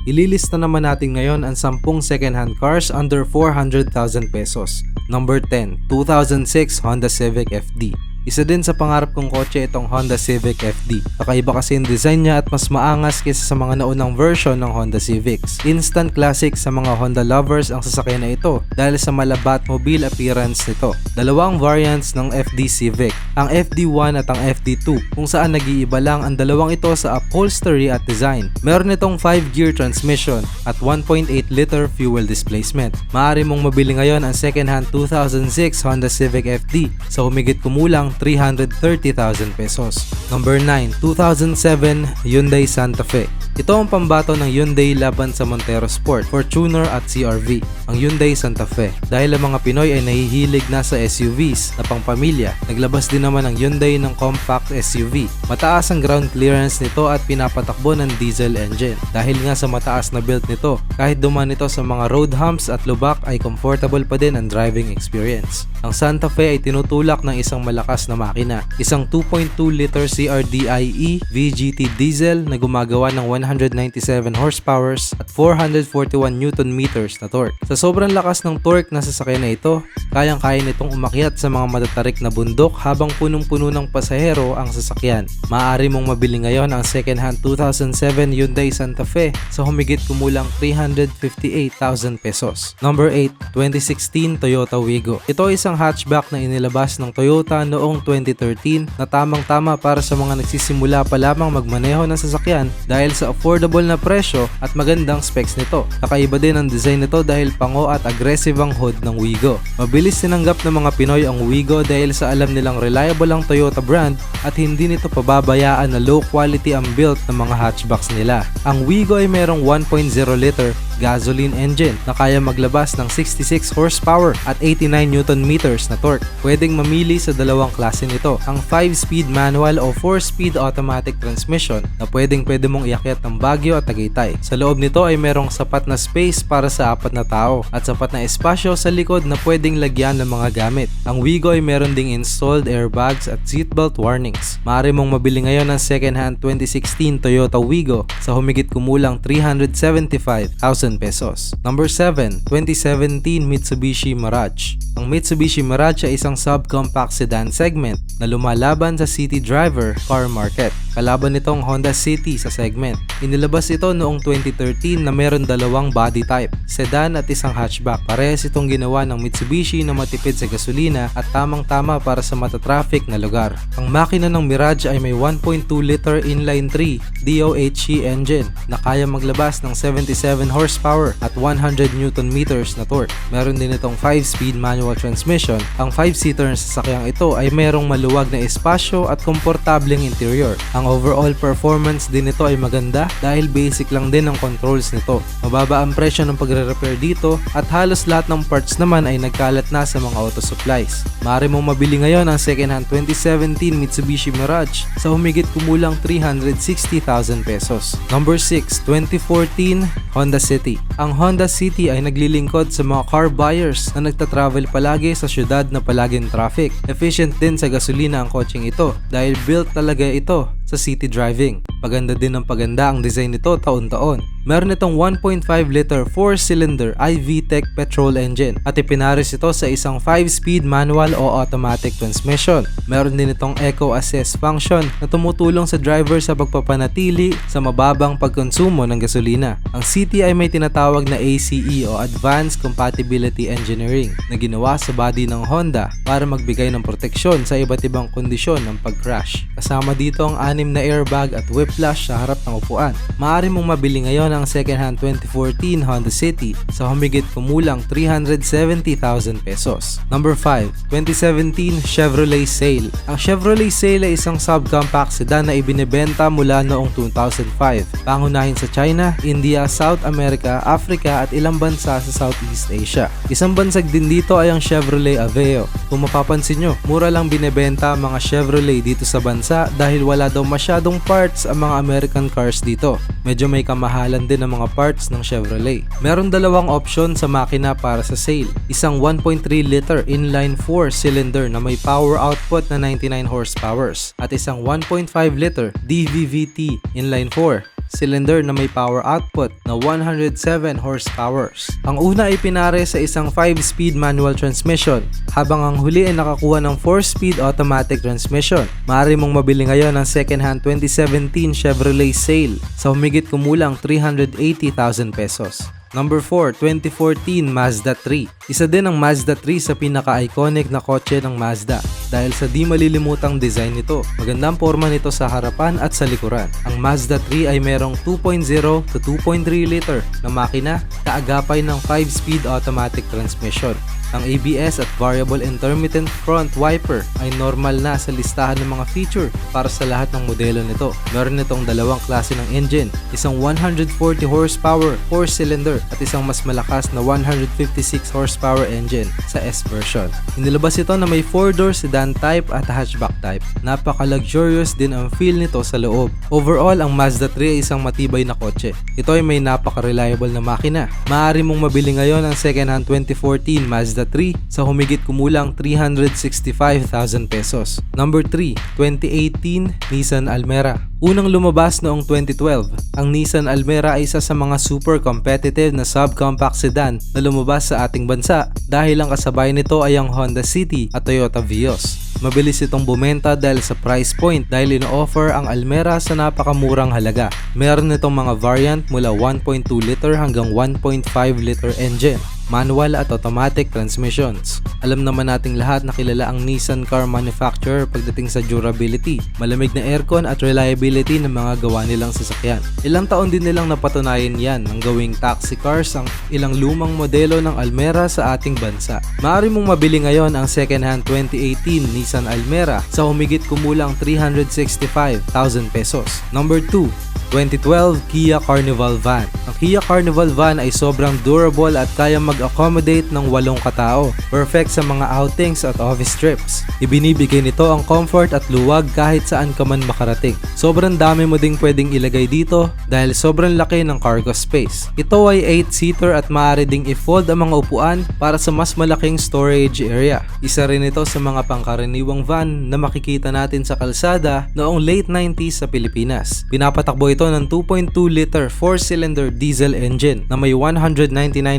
Ililista naman natin ngayon ang 10 second-hand cars under 400,000 pesos. Number 10, 2006 Honda Civic FD. Isa din sa pangarap kong kotse itong Honda Civic FD. Kakaiba kasi yung design niya at mas maangas kaysa sa mga naunang version ng Honda Civics. Instant classic sa mga Honda lovers ang sasakyan na ito dahil sa mala Batmobile appearance nito. Dalawang variants ng FD Civic, ang FD1 at ang FD2, kung saan nag-iiba lang ang dalawang ito sa upholstery at design. Meron itong 5-gear transmission at 1.8 liter fuel displacement. Maaari mong mabili ngayon ang second-hand 2006 Honda Civic FD sa humigit kumulang 330,000 pesos. Number 9, 2007 Hyundai Santa Fe. Ito ang pambato ng Hyundai laban sa Montero Sport, Fortuner at CR-V, ang Hyundai Santa Fe. Dahil ang mga Pinoy ay nahihilig na sa SUVs na pangpamilya, naglabas din naman ang Hyundai ng compact SUV. Mataas ang ground clearance nito at pinapatakbo ng diesel engine. Dahil nga sa mataas na build nito, kahit dumaan ito sa mga road humps at lubak ay comfortable pa din ang driving experience. Ang Santa Fe ay tinutulak ng isang malakas na makina, isang 2.2 liter CRDIE VGT diesel na gumagawa ng 197 horsepower at 441 Newton meters na torque. Sa sobrang lakas ng torque na sasakyan na ito, kayang-kaya nitong umakyat sa mga matatarik na bundok habang punong-puno ng pasahero ang sasakyan. Maaari mong mabili ngayon ang second-hand 2007 Hyundai Santa Fe sa humigit kumulang 358,000 pesos. Number 8, 2016 Toyota Wigo. Ito ay isang hatchback na inilabas ng Toyota noong 2013 na tamang-tama para sa mga nagsisimula pa lamang magmaneho ng sasakyan dahil sa affordable na presyo at magandang specs nito. Kakaiba din ang design nito dahil pango at aggressive ang hood ng Wigo. Mabilis tinanggap ng mga Pinoy ang Wigo dahil sa alam nilang reliable ang Toyota brand at hindi nito pababayaan na low quality ang build ng mga hatchbacks nila. Ang Wigo ay merong 1.0 liter gasoline engine na kaya maglabas ng 66 horsepower at 89 Newton meters na torque. Pwedeng mamili sa dalawang klase nito, ang 5-speed manual o 4-speed automatic transmission na pwede mong iakyat ng Baguio at Tagaytay. Sa loob nito ay merong sapat na space para sa 4 na tao at sapat na espasyo sa likod na pwedeng lagyan ng mga gamit. Ang Wigo ay meron ding installed airbags at seatbelt warnings. Maaari mong mabili ngayon ng second-hand 2016 Toyota Wigo sa humigit kumulang 375,000 pesos. Number 7, 2017 Mitsubishi Mirage. Ang Mitsubishi Mirage ay isang subcompact sedan segment na lumalaban sa city driver car market. Kalaban nitong Honda City sa segment. Inilabas ito noong 2013 na meron dalawang body type, sedan at isang hatchback. Parehas itong ginawa ng Mitsubishi na matipid sa gasolina at tamang-tama para sa matatraffic na lugar. Ang makina ng Mirage ay may 1.2 liter inline 3 DOHC engine na kaya maglabas ng 77 horsepower at 100 Newton meters na torque. Meron din itong 5-speed manual transmission. Ang 5-seater na sasakyang ito ay merong maluwag na espasyo at komportableng interior. Ang overall performance din nito ay maganda dahil basic lang din ang controls nito. Mababa ang presyo ng pagre-repair dito at halos lahat ng parts naman ay nagkalat na sa mga auto supplies. Maaari mong mabili ngayon ang second-hand 2017 Mitsubishi Mirage sa humigit kumulang 360,000 pesos. Number 6, 2014 Honda City. Ang Honda City ay naglilingkod sa mga car buyers na nagtatravel palagi sa syudad na palaging traffic. Efficient din sa gasolina ang kotseng ito dahil built talaga ito sa city driving. Paganda din ng paganda ang design nito taon-taon. Meron itong 1.5 liter 4-cylinder iVTEC petrol engine at ipinares ito sa isang 5-speed manual o automatic transmission. Meron din itong Eco Assist function na tumutulong sa driver sa pagpapanatili sa mababang pagkonsumo ng gasolina. Ang City ay may tinatawag na ACE o Advanced Compatibility Engineering na ginawa sa body ng Honda para magbigay ng proteksyon sa iba't ibang kondisyon ng pag-crash. Kasama dito ang 6 na airbag at whiplash sa harap ng upuan. Maaari mong mabili ngayon ang second-hand 2014 Honda City sa humigit kumulang 370,000 pesos. Number 5, 2017 Chevrolet Sail. Ang Chevrolet Sail ay isang subcompact sedan na ibinebenta mula noong 2005. Pangunahin sa China, India, South America, Africa at ilang bansa sa Southeast Asia. Isang bansag din dito ay ang Chevrolet Aveo. Kung mapapansin nyo, mura lang binebenta ang mga Chevrolet dito sa bansa dahil wala daw masyadong parts ang mga American cars dito. Medyo may kamahalan din ang mga parts ng Chevrolet. Meron dalawang option sa makina para sa Sail. Isang 1.3 liter inline 4-cylinder na may power output na 99 horsepower at isang 1.5 liter DVVT inline 4 cylinder na may power output na 107 horsepower. Ang una ay pinare sa isang 5-speed manual transmission, habang ang huli ay nakakuha ng 4-speed automatic transmission. Maaari mong mabili ngayon ang second-hand 2017 Chevrolet Sail sa humigit kumulang 380,000 pesos. Number 4, 2014 Mazda 3. Isa din ang Mazda 3 sa pinaka-iconic na kotse ng Mazda dahil sa di malilimutang design nito. Magandang forma nito sa harapan at sa likuran. Ang Mazda 3 ay merong 2.0 to 2.3 liter na makina, kaagapay ng 5-speed automatic transmission. Ang ABS at variable intermittent front wiper ay normal na sa listahan ng mga feature para sa lahat ng modelo nito. Meron itong dalawang klase ng engine, isang 140 horsepower 4-cylinder at isang mas malakas na 156 horsepower engine sa S version. Inilabas ito na may 4-door sedan type at hatchback type. Napaka-luxurious din ang feel nito sa loob. Overall, ang Mazda 3 ay isang matibay na kotse. Ito ay may napaka-reliable na makina. Maaari mong mabili ngayon ang second-hand 2014 Mazda 3 sa humigit kumulang 365,000 pesos. Number 3, 2018 Nissan Almera. Unang lumabas noong 2012, ang Nissan Almera ay isa sa mga super competitive na subcompact sedan na lumabas sa ating bansa dahil ang kasabay nito ay ang Honda City at Toyota Vios. Mabilis itong bumenta dahil sa price point dahil ino-offer ang Almera sa napakamurang halaga. Meron itong mga variant mula 1.2 liter hanggang 1.5 liter engine, manual at automatic transmissions. Alam naman nating lahat na kilala ang Nissan car manufacturer pagdating sa durability, malamig na aircon at reliability ng mga gawa nilang sasakyan. Ilang taon din nilang napatunayan yan ng gawing taxi cars ang ilang lumang modelo ng Almera sa ating bansa. Maaari mong mabili ngayon ang second-hand 2018 Nissan Almera sa humigit kumulang 365,000 pesos. Number 2, 2012 Kia Carnival Van. Ang Kia Carnival Van ay sobrang durable at kaya mag-accommodate ng 8 katao. Perfect sa mga outings at office trips. Ibinibigay nito ang comfort at luwag kahit saan ka man makarating. Sobrang dami mo ding pwedeng ilagay dito dahil sobrang laki ng cargo space. Ito ay 8-seater at maaari ding i-fold ang mga upuan para sa mas malaking storage area. Isa rin ito sa mga pangkaraniwang van na makikita natin sa kalsada noong late 90s sa Pilipinas. Pinapatakbo ito ng 2.2 liter 4-cylinder diesel engine na may 199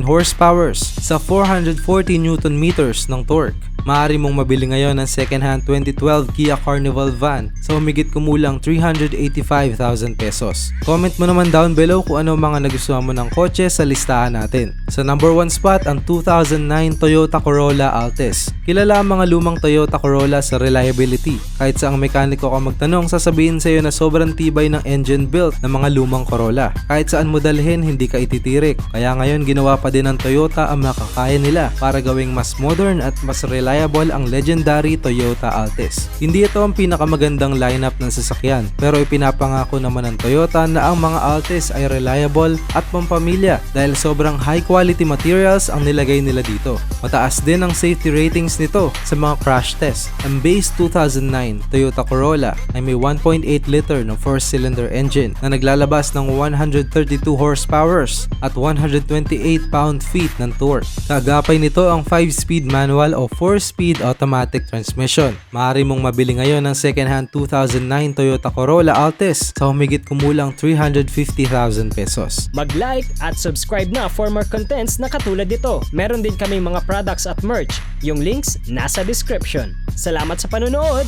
horsepower sa 440 Newton meters ng torque. Maaari mong mabili ngayon ng second-hand 2012 Kia Carnival Van sa humigit kumulang 385,000 pesos. Comment mo naman down below kung ano mga nagustuhan mo ng kotse sa listahan natin. Sa number 1 spot, ang 2009 Toyota Corolla Altis. Kilala ang mga lumang Toyota Corolla sa reliability. Kahit sa ang mekaniko ka magtanong, sasabihin sa iyo na sobrang tibay ng engine built ng mga lumang Corolla. Kahit saan mo dalhin, hindi ka ititirik. Kaya ngayon ginawa pa din ng Toyota ang makakaya nila para gawing mas modern at mas reliable ang legendary Toyota Altis. Hindi ito ang pinakamagandang lineup ng sasakyan, pero ipinapangako naman ng Toyota na ang mga Altis ay reliable at pampamilya dahil sobrang high quality materials ang nilagay nila dito. Mataas din ang safety ratings nito sa mga crash test. Ang base 2009 Toyota Corolla ay may 1.8 liter ng 4-cylinder engine na naglalabas ng 132 horsepower at 128 pound-feet ng torque. Kaagapay nito ang 5-speed manual o 4-speed automatic transmission. Maaari mong mabili ngayon ng second-hand 2009 Toyota Corolla Altis sa humigit kumulang 350,000 pesos. Mag-like at subscribe na for more contents na katulad nito. Meron din kaming mga products at merch. Yung links nasa description. Salamat sa panonood!